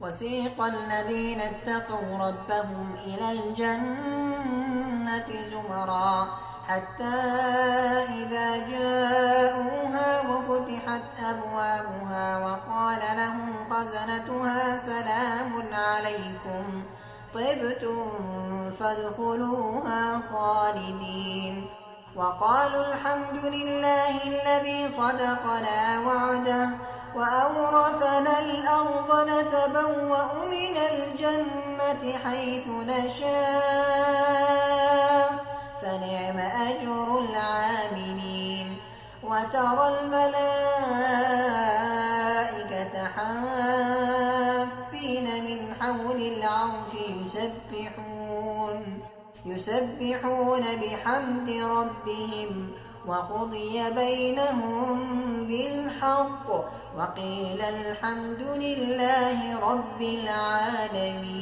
وسيق الذين اتقوا ربهم إلى الجنة زمرا حتى إذا جاءوها وفتحت أبوابها وقال لهم خزنتها سلام عليكم طبتم فادخلوها خالدين وقالوا الحمد لله الذي صدقنا وعده وأورثنا الأرض نتبوأ من الجنة حيث نشاء فنعم أجر العاملين وترى الملائكة حافين من حول العرش يسبحون بحمد ربهم وقضي بينهم بالحق وقيل الحمد لله رب العالمين.